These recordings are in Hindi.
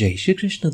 जय श्री कृष्ण।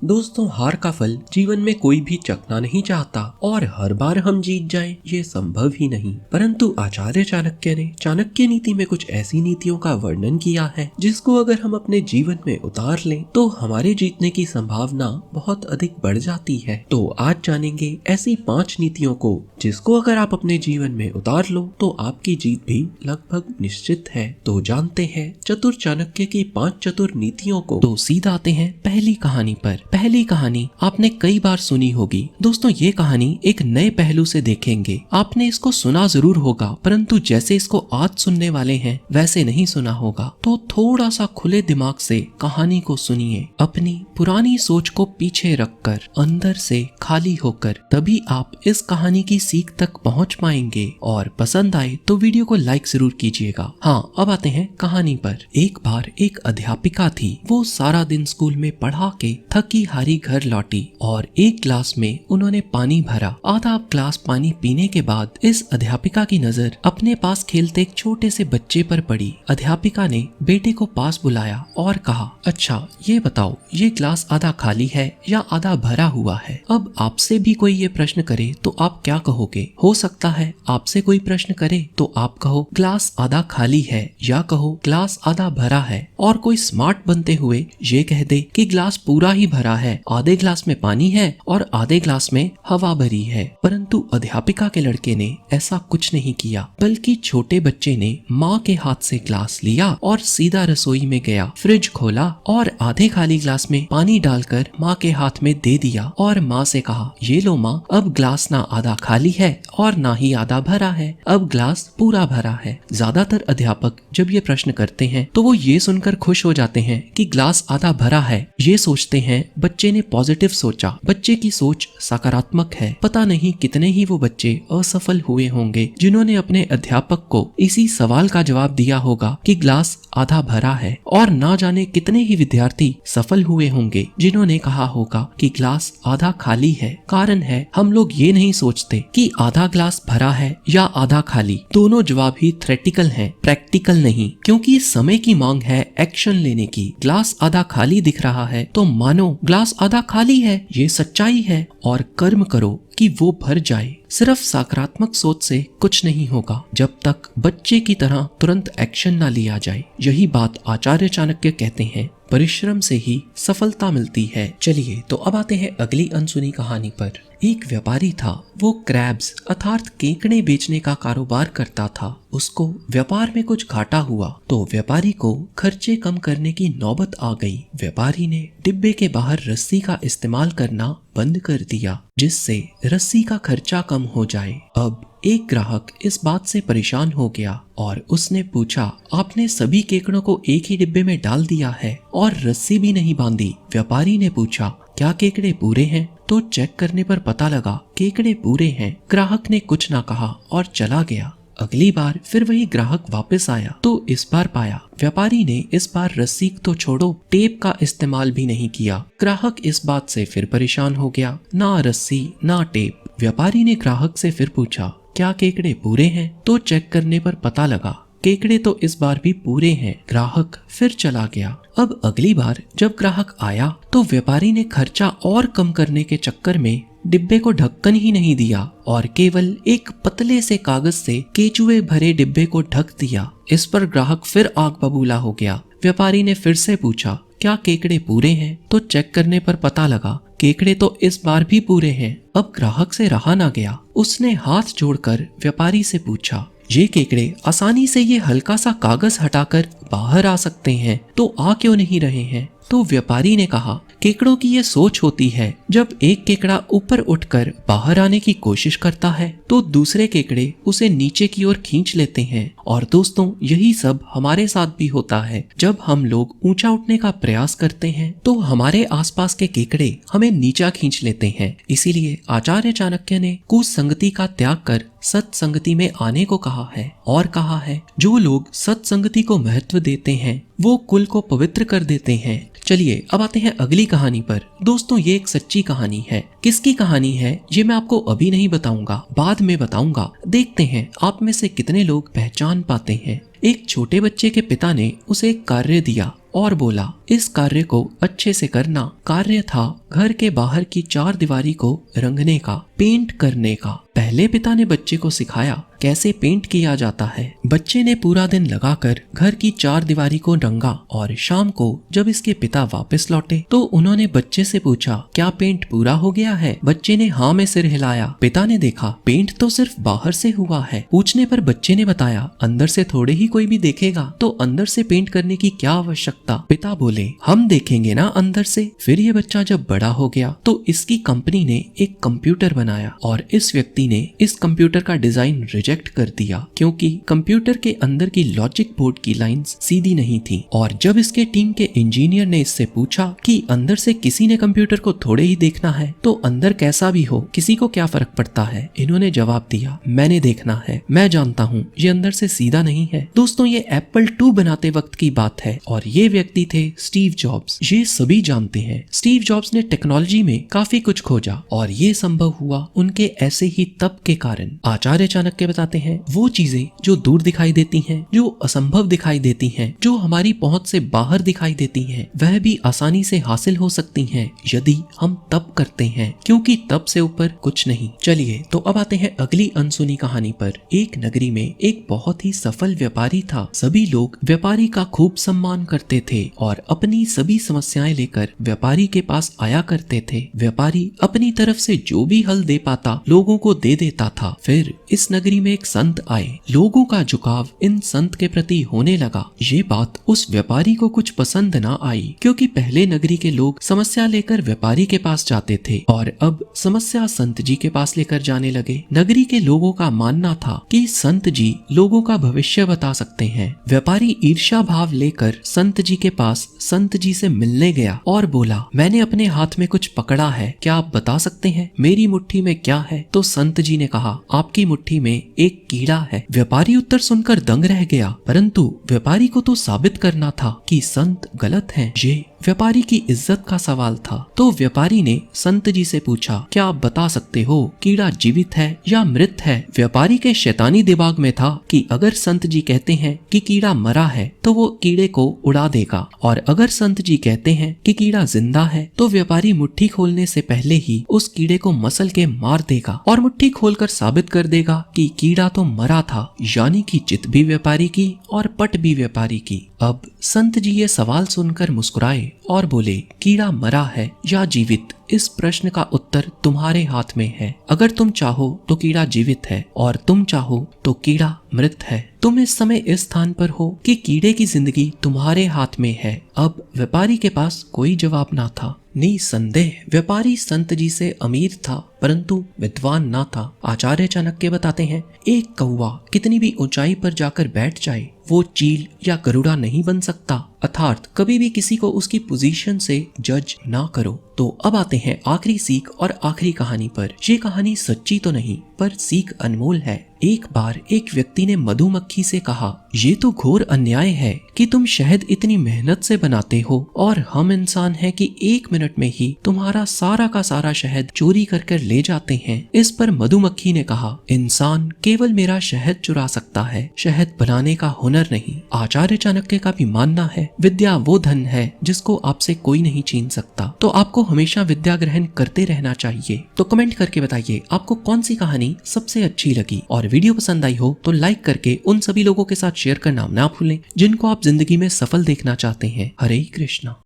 दोस्तों हार का फल जीवन में कोई भी चखना नहीं चाहता और हर बार हम जीत जाएं ये संभव ही नहीं। परंतु आचार्य चाणक्य ने चाणक्य नीति में कुछ ऐसी नीतियों का वर्णन किया है जिसको अगर हम अपने जीवन में उतार लें तो हमारे जीतने की संभावना बहुत अधिक बढ़ जाती है। तो आज जानेंगे ऐसी 5 नीतियों को जिसको अगर आप अपने जीवन में उतार लो तो आपकी जीत भी लगभग निश्चित है। तो जानते हैं चतुर चाणक्य की 5 चतुर नीतियों को। तो सीधा आते हैं पहली कहानी पर। पहली कहानी आपने कई बार सुनी होगी। दोस्तों ये कहानी एक नए पहलू से देखेंगे। आपने इसको सुना जरूर होगा परंतु जैसे इसको आज सुनने वाले हैं वैसे नहीं सुना होगा। तो थोड़ा सा खुले दिमाग से कहानी को सुनिए, अपनी पुरानी सोच को पीछे रखकर अंदर से खाली होकर, तभी आप इस कहानी की सीख तक पहुंच पाएंगे। और पसंद आए तो वीडियो को लाइक जरूर कीजिएगा। हाँ, अब आते हैं कहानी पर। एक बार एक अध्यापिका थी। वो सारा दिन स्कूल में पढ़ा के थकी हारी घर लौटी और एक गिलास में उन्होंने पानी भरा। आधा गिलास पानी पीने के बाद इस अध्यापिका की नजर अपने पास खेलते एक छोटे से बच्चे पर पड़ी। अध्यापिका ने बेटे को पास बुलाया और कहा, अच्छा ये बताओ, ये गिलास आधा खाली है या आधा भरा हुआ है? अब आपसे भी कोई ये प्रश्न करे तो आप क्या कहोगे? हो सकता है आपसे कोई प्रश्न करे तो आप कहो गिलास आधा खाली है या कहो गिलास आधा भरा है। और कोई स्मार्ट बनते हुए ये कह दे कि गिलास पूरा ही भरा है, आधे गिलास में पानी है और आधे गिलास में हवा भरी है। परंतु अध्यापिका के लड़के ने ऐसा कुछ नहीं किया, बल्कि छोटे बच्चे ने माँ के हाथ से गिलास लिया और सीधा रसोई में गया, फ्रिज खोला और आधे खाली गिलास में पानी डालकर माँ के हाथ में दे दिया और माँ से कहा, ये लो माँ, अब गिलास ना आधा खाली है और ना ही आधा भरा है, अब गिलास पूरा भरा है। ज्यादातर अध्यापक जब ये प्रश्न करते हैं तो वो ये सुनकर खुश हो जाते हैं कि गिलास आधा भरा है। ये सोचते हैं बच्चे ने पॉजिटिव सोचा, बच्चे की सोच सकारात्मक है। पता नहीं कितने ही वो बच्चे असफल हुए होंगे जिन्होंने अपने अध्यापक को इसी सवाल का जवाब दिया होगा कि गिलास आधा भरा है, और ना जाने कितने ही विद्यार्थी सफल हुए होंगे जिन्होंने कहा होगा कि गिलास आधा खाली है। कारण है हम लोग ये नहीं सोचते कि आधा गिलास भरा है या आधा खाली। दोनों जवाब ही थ्योरेटिकल हैं, प्रैक्टिकल नहीं, क्योंकि समय की मांग है एक्शन लेने की। गिलास आधा खाली दिख रहा है तो मानो गिलास आधा खाली है, ये सच्चाई है, और कर्म करो कि वो भर जाए। सिर्फ सकारात्मक सोच से कुछ नहीं होगा जब तक बच्चे की तरह तुरंत एक्शन ना लिया जाए। यही बात आचार्य चाणक्य कहते हैं, परिश्रम से ही सफलता मिलती है। चलिए तो अब आते हैं अगली अनसुनी कहानी पर। एक व्यापारी था। वो क्रैब्स अर्थात केकड़े बेचने का कारोबार करता था। उसको व्यापार में कुछ घाटा हुआ तो व्यापारी को खर्चे कम करने की नौबत आ गई। व्यापारी ने डिब्बे के बाहर रस्सी का इस्तेमाल करना बंद कर दिया जिससे रस्सी का खर्चा कम हो जाए। अब एक ग्राहक इस बात से परेशान हो गया और उसने पूछा, आपने सभी केकड़ों को एक ही डिब्बे में डाल दिया है और रस्सी भी नहीं बांधी। व्यापारी ने पूछा, क्या केकड़े पूरे हैं? तो चेक करने पर पता लगा केकड़े पूरे हैं। ग्राहक ने कुछ ना कहा और चला गया। अगली बार फिर वही ग्राहक वापस आया तो इस बार पाया व्यापारी ने इस बार रस्सी तो छोड़ो, टेप का इस्तेमाल भी नहीं किया। ग्राहक इस बात से फिर परेशान हो गया, ना रस्सी ना टेप। व्यापारी ने ग्राहक से फिर पूछा, क्या केकड़े पूरे हैं? तो चेक करने पर पता लगा केकड़े तो इस बार भी पूरे हैं। ग्राहक फिर चला गया। अब अगली बार जब ग्राहक आया तो व्यापारी ने खर्चा और कम करने के चक्कर में डिब्बे को ढक्कन ही नहीं दिया और केवल एक पतले से कागज से केचुए भरे डिब्बे को ढक दिया। इस पर ग्राहक फिर आग बबूला हो गया। व्यापारी ने फिर से पूछा, क्या केकड़े पूरे हैं? तो चेक करने पर पता लगा केकड़े तो इस बार भी पूरे हैं। अब ग्राहक से रहा ना गया, उसने हाथ जोड़कर व्यापारी से पूछा, ये केकड़े आसानी से ये हल्का सा कागज हटाकर बाहर आ सकते हैं तो आ क्यों नहीं रहे हैं? तो व्यापारी ने कहा, केकड़ों की ये सोच होती है, जब एक केकड़ा ऊपर उठकर बाहर आने की कोशिश करता है तो दूसरे केकड़े उसे नीचे की ओर खींच लेते हैं। और दोस्तों यही सब हमारे साथ भी होता है। जब हम लोग ऊंचा उठने का प्रयास करते हैं तो हमारे आसपास के केकड़े हमें नीचा खींच लेते हैं। इसीलिए आचार्य चाणक्य ने कुसंगति का त्याग कर सत्संगति में आने को कहा है और कहा है, जो लोग सत्संगति को महत्व देते हैं वो कुल को पवित्र कर देते हैं। चलिए अब आते हैं अगली कहानी पर। दोस्तों ये एक सच्ची कहानी है। किसकी कहानी है ये मैं आपको अभी नहीं बताऊंगा, बाद में बताऊंगा। देखते हैं आप में से कितने लोग पहचान पाते हैं। एक छोटे बच्चे के पिता ने उसे एक कार्य दिया और बोला, इस कार्य को अच्छे से करना। कार्य था घर के बाहर की 4 दीवारी को रंगने का, पेंट करने का। पहले पिता ने बच्चे को सिखाया कैसे पेंट किया जाता है। बच्चे ने पूरा दिन लगाकर घर की 4 दीवारी को रंगा और शाम को जब इसके पिता वापस लौटे तो उन्होंने बच्चे से पूछा, क्या पेंट पूरा हो गया है? बच्चे ने हाँ में सिर हिलाया। पिता ने देखा पेंट तो सिर्फ बाहर से हुआ है। पूछने पर बच्चे ने बताया, अंदर से थोड़े ही कोई भी देखेगा तो अंदर से पेंट करने की क्या आवश्यकता? पिता बोले, हम देखेंगे ना अंदर से। फिर ये बच्चा जब बड़ा हो गया तो इसकी कंपनी ने एक कंप्यूटर बनाया और इस व्यक्ति ने इस कंप्यूटर का डिजाइन रिजेक्ट कर दिया क्योंकि कंप्यूटर के अंदर की लॉजिक बोर्ड की लाइंस सीधी नहीं थी। और जब इसके टीम के इंजीनियर ने इससे पूछा कि अंदर से किसी ने कंप्यूटर को थोड़े ही देखना है तो अंदर कैसा भी हो किसी को क्या फर्क पड़ता है, इन्होंने जवाब दिया, मैंने देखना है, मैं जानता हूँ ये अंदर से सीधा नहीं है। दोस्तों ये एप्पल 2 बनाते वक्त की बात है और ये व्यक्ति थे स्टीव जॉब्स। ये सभी जानते हैं स्टीव जॉब्स ने टेक्नोलॉजी में काफी कुछ खोजा और ये संभव हुआ उनके ऐसे ही तप के कारण। आचार्य चाणक्य बताते हैं वो चीजें जो दूर दिखाई देती हैं, जो असंभव दिखाई देती हैं, जो हमारी पहुंच से बाहर दिखाई देती हैं, वह भी आसानी से हासिल हो सकती हैं यदि हम तप करते हैं, क्योंकि तप से ऊपर कुछ नहीं। चलिए तो अब आते हैं अगली अनसुनी कहानी पर। एक नगरी में एक बहुत ही सफल व्यापारी था। सभी लोग व्यापारी का खूब सम्मान करते थे और अपनी सभी समस्याएं लेकर व्यापारी के पास आया करते थे। व्यापारी अपनी तरफ से जो भी हल दे पाता लोगों को दे देता था। फिर इस नगरी में एक संत आए। लोगों का झुकाव इन संत के प्रति होने लगा। ये बात उस व्यापारी को कुछ पसंद ना आई क्योंकि पहले नगरी के लोग समस्या लेकर व्यापारी के पास जाते थे और अब समस्या संत जी के पास लेकर जाने लगे। नगरी के लोगों का मानना था कि संत जी लोगों का भविष्य बता सकते हैं। व्यापारी ईर्ष्या भाव लेकर संत जी के पास संत जी से मिलने गया और बोला, मैंने अपने हाथ में कुछ पकड़ा है, क्या आप बता सकते हैं मेरी मुट्ठी में क्या है? तो संत जी ने कहा, आपकी मुट्ठी में एक कीड़ा है। व्यापारी उत्तर सुनकर दंग रह गया, परंतु व्यापारी को तो साबित करना था कि संत गलत हैं। ये व्यापारी की इज्जत का सवाल था। तो व्यापारी ने संत जी से पूछा, क्या आप बता सकते हो कीड़ा जीवित है या मृत है? व्यापारी के शैतानी दिमाग में था कि अगर संत जी कहते हैं कि कीड़ा मरा है तो वो कीड़े को उड़ा देगा और अगर संत जी कहते हैं कि कीड़ा जिंदा है तो व्यापारी मुट्ठी खोलने से पहले ही उस कीड़े को मसल के मार देगा और मुट्ठी खोलकर साबित कर देगा कि कीड़ा तो मरा था। यानी कि चित भी व्यापारी की और पट भी व्यापारी की। अब संत जी ये सवाल सुनकर मुस्कुराए और बोले, कीड़ा मरा है या जीवित, इस प्रश्न का उत्तर तुम्हारे हाथ में है। अगर तुम चाहो तो कीड़ा जीवित है और तुम चाहो तो कीड़ा मृत है। तुम इस समय इस स्थान पर हो कि कीड़े की जिंदगी तुम्हारे हाथ में है। अब व्यापारी के पास कोई जवाब ना था। निसंदेह व्यापारी संत जी से अमीर था परंतु विद्वान ना था। आचार्य चाणक्य बताते हैं, एक कौवा कितनी भी ऊंचाई पर जाकर बैठ जाए वो चील या गरुड़ा नहीं बन सकता। अर्थात कभी भी किसी को उसकी पोजीशन से जज ना करो। तो अब आते हैं आखिरी सीख और आखिरी कहानी पर। ये कहानी सच्ची तो नहीं पर सीख अनमोल है। एक बार एक व्यक्ति ने मधुमक्खी से कहा, ये तो घोर अन्याय है कि तुम शहद इतनी मेहनत से बनाते हो और हम इंसान हैं कि 1 मिनट में ही तुम्हारा सारा का सारा शहद चोरी कर कर ले जाते हैं। इस पर मधुमक्खी ने कहा, इंसान केवल मेरा शहद चुरा सकता है, शहद बनाने का हुनर नहीं। आचार्य चाणक्य का भी मानना है, विद्या वो धन है जिसको आपसे कोई नहीं छीन सकता। तो आपको हमेशा विद्या ग्रहण करते रहना चाहिए। तो कमेंट करके बताइए आपको कौन सी कहानी सबसे अच्छी लगी और वीडियो पसंद आई हो तो लाइक करके उन सभी लोगों के साथ शेयर करना ना भूलें जिनको आप जिंदगी में सफल देखना चाहते हैं। हरे कृष्णा।